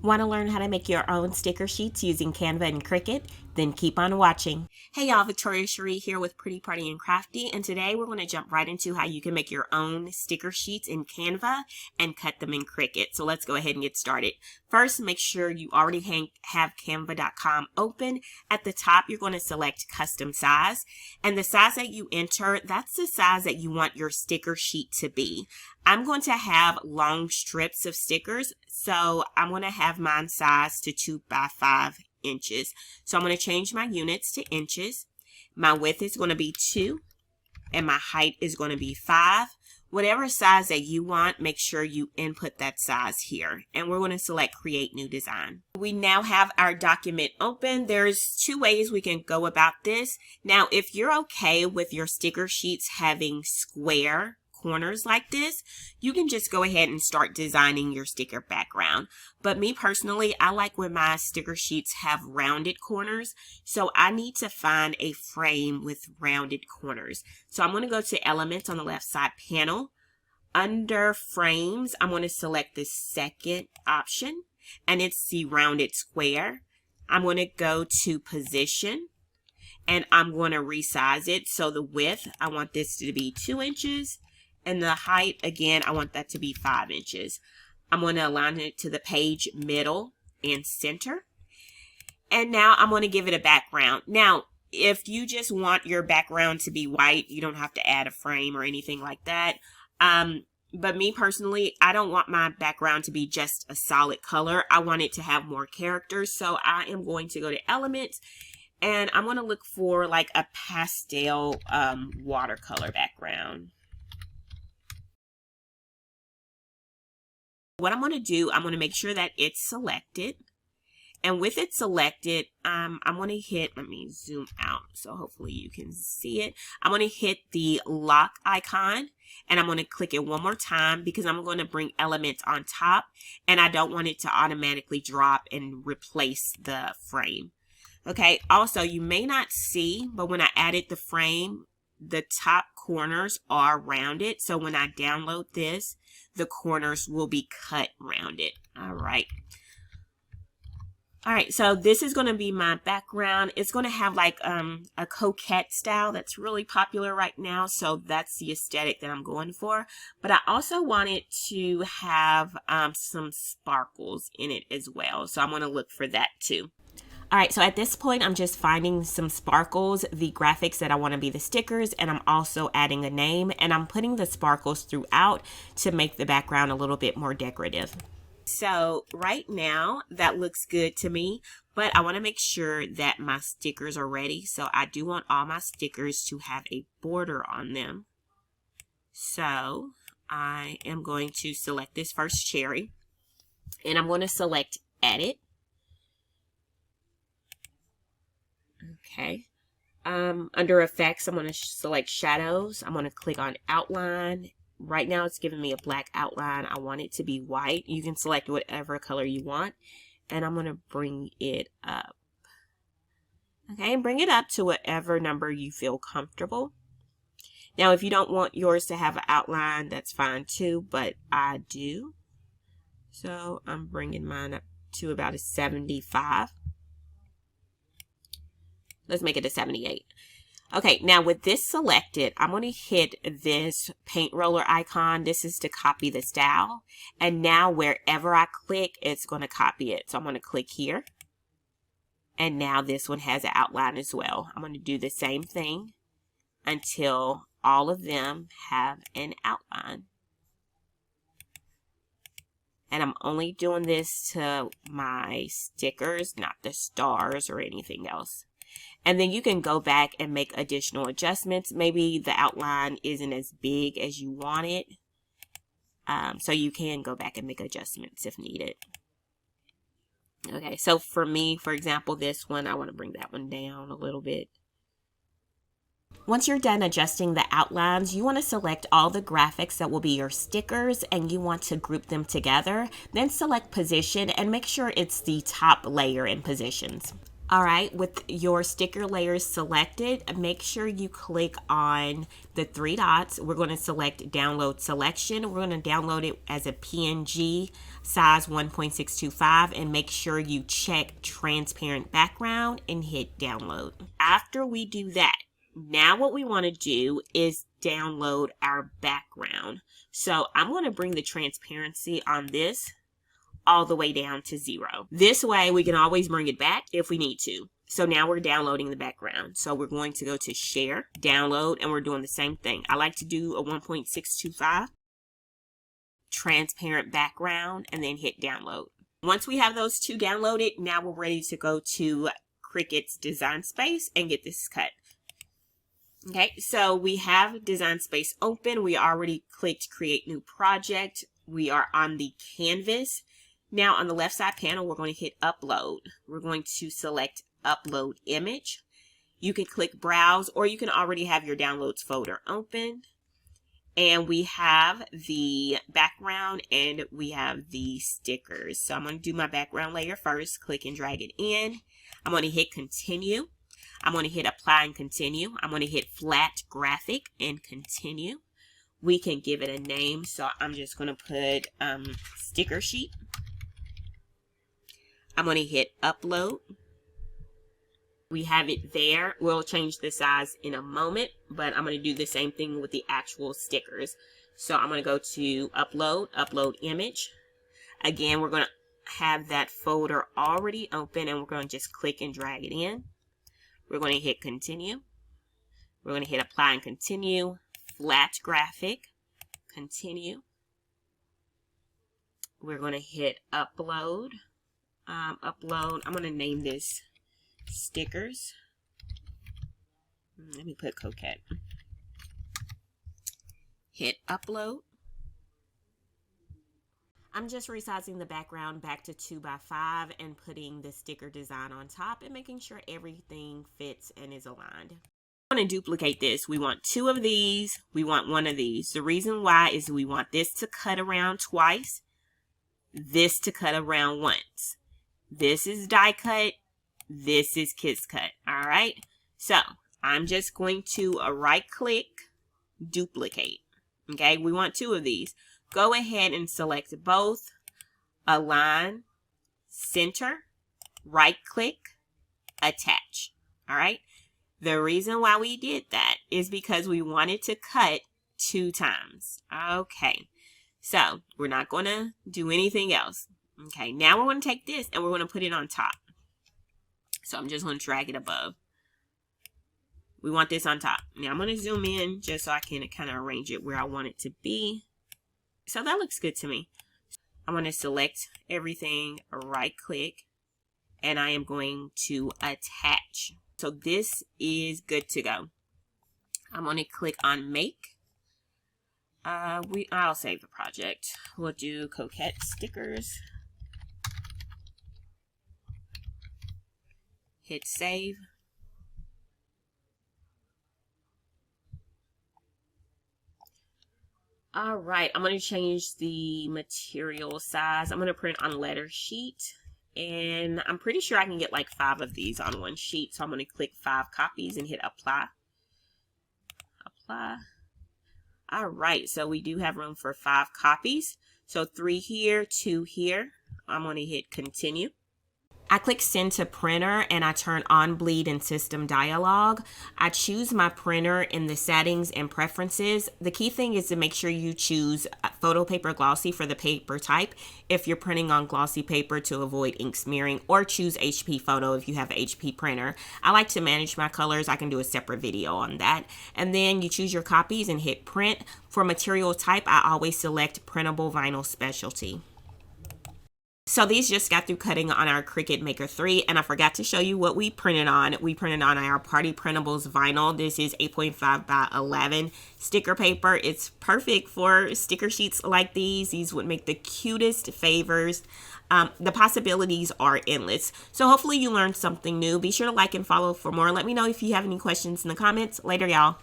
Want to learn how to make your own sticker sheets using Canva and Cricut? Then keep on watching. Hey y'all, Victoria Cherie here with Pretty Party and Crafty, and today we're going to jump right into how you can make your own sticker sheets in Canva and cut them in Cricut. So let's go ahead and get started. First, make sure you already have canva.com open. At the top, you're going to select custom size, and the size that you enter, that's the size that you want your sticker sheet to be. I'm going to have long strips of stickers, so I'm going to have mine sized to 2 by 5 inches. So I'm going to change my units to inches. My width is going to be 2 and my height is going to be 5. Whatever size that you want, make sure you input that size here. And we're going to select create new design. We now have our document open. There's 2 ways we can go about this. Now, if you're okay with your sticker sheets having square corners like this, you can just go ahead and start designing your sticker background. But me personally, I like when my sticker sheets have rounded corners, so I need to find a frame with rounded corners. So I'm going to go to Elements on the left side panel. Under Frames, I'm going to select the second option, and it's the rounded square. I'm going to go to Position, and I'm going to resize it. So the width, I want this to be 2 inches. And the height, again, I want that to be 5 inches. I'm going to align it to the page middle and center. And now I'm going to give it a background. Now, if you just want your background to be white, you don't have to add a frame or anything like that. But me personally, I don't want my background to be just a solid color. I want it to have more characters. So I am going to go to Elements, and I'm going to look for like a pastel watercolor background. What I'm going to do, I'm going to make sure that it's selected. And with it selected, I'm going to hit, let me zoom out so hopefully you can see it. I'm going to hit the lock icon, and I'm going to click it one more time because I'm going to bring elements on top, and I don't want it to automatically drop and replace the frame. Okay, also you may not see, but when I added the frame, the top corners are rounded. So when I download this, the corners will be cut rounded. All right. All right, so this is going to be my background. It's going to have like a coquette style that's really popular right now. So that's the aesthetic that I'm going for. But I also want it to have some sparkles in it as well. So I'm going to look for that too. All right, so at this point, I'm just finding some sparkles, the graphics that I want to be the stickers, and I'm also adding a name, and I'm putting the sparkles throughout to make the background a little bit more decorative. So right now, that looks good to me, but I want to make sure that my stickers are ready. So I do want all my stickers to have a border on them. So I am going to select this first cherry, and I'm going to select Edit. Okay, under Effects, I'm going to select Shadows. I'm going to click on Outline. Right now, it's giving me a black outline. I want it to be white. You can select whatever color you want, and I'm going to bring it up. Okay, and bring it up to whatever number you feel comfortable. Now, if you don't want yours to have an outline, that's fine too, but I do. So I'm bringing mine up to about a 75. Let's make it a 78. Okay, now with this selected, I'm going to hit this paint roller icon. This is to copy the style. And now wherever I click, it's going to copy it. So I'm going to click here. And now this one has an outline as well. I'm going to do the same thing until all of them have an outline. And I'm only doing this to my stickers, not the stars or anything else. And then you can go back and make additional adjustments. Maybe the outline isn't as big as you want it. So you can go back and make adjustments if needed. Okay, so for me, for example, this one, I want to bring that one down a little bit. Once you're done adjusting the outlines, you want to select all the graphics that will be your stickers, and you want to group them together. Then select Position and make sure it's the top layer in Positions. All right, with your sticker layers selected, make sure you click on the three dots. We're going to select download selection. We're going to download it as a PNG size 1.625 and make sure you check transparent background and hit download. After we do that, now what we want to do is download our background. So I'm going to bring the transparency on this all the way down to 0. This way we can always bring it back if we need to. So now we're downloading the background. So we're going to go to share, download, and we're doing the same thing. I like to do a 1.625 transparent background and then hit download. Once we have those two downloaded, now we're ready to go to Cricut's design space and get this cut. Okay, so we have design space open. We already clicked create new project. We are on the canvas. Now on the left side panel, we're going to hit upload. We're going to select upload image. You can click browse, or you can already have your downloads folder open. And we have the background and we have the stickers. So I'm going to do my background layer first, click and drag it in. I'm going to hit continue. I'm going to hit apply and continue. I'm going to hit flat graphic and continue. We can give it a name. So I'm just going to put sticker sheet. I'm going to hit upload. We have it there. We'll change the size in a moment, but I'm going to do the same thing with the actual stickers. So I'm going to go to upload, upload image. Again, we're going to have that folder already open and we're going to just click and drag it in. We're going to hit continue. We're going to hit apply and continue. Flat graphic, continue. We're going to hit upload. Upload. I'm going to name this stickers. Let me put coquette. Hit upload. I'm just resizing the background back to 2x5 and putting the sticker design on top and making sure everything fits and is aligned. I'm going to duplicate this. We want 2 of these. We want 1 of these. The reason why is we want this to cut around twice, this to cut around once. This is die cut. This is kiss cut. All right. So I'm just going to right click, duplicate. Okay. We want 2 of these. Go ahead and select both, align, center, right click, attach. All right. The reason why we did that is because we wanted to cut 2 times. Okay. So we're not going to do anything else. Okay, now we're going to take this and we're going to put it on top. So I'm just going to drag it above. We want this on top. Now I'm going to zoom in just so I can kind of arrange it where I want it to be. So that looks good to me. I'm going to select everything, right click, and I am going to attach. So this is good to go. I'm going to click on make. I'll save the project. We'll do coquette stickers. Hit save. All right, I'm going to change the material size. I'm going to print on letter sheet, and I'm pretty sure I can get like 5 of these on one sheet. So I'm going to click 5 copies and hit apply. Apply. All right, so we do have room for 5 copies. So 3 here, 2 here. I'm going to hit continue. I click send to printer and I turn on bleed and system dialog. I choose my printer in the settings and preferences. The key thing is to make sure you choose photo paper glossy for the paper type if you're printing on glossy paper to avoid ink smearing, or choose HP photo if you have an HP printer. I like to manage my colors. I can do a separate video on that. And then you choose your copies and hit print. For material type, I always select printable vinyl specialty. So these just got through cutting on our Cricut Maker 3, and I forgot to show you what we printed on. We printed on our Party Printables vinyl. This is 8.5 by 11 sticker paper. It's perfect for sticker sheets like these. These would make the cutest favors. The possibilities are endless. So hopefully you learned something new. Be sure to like and follow for more. Let me know if you have any questions in the comments. Later, y'all.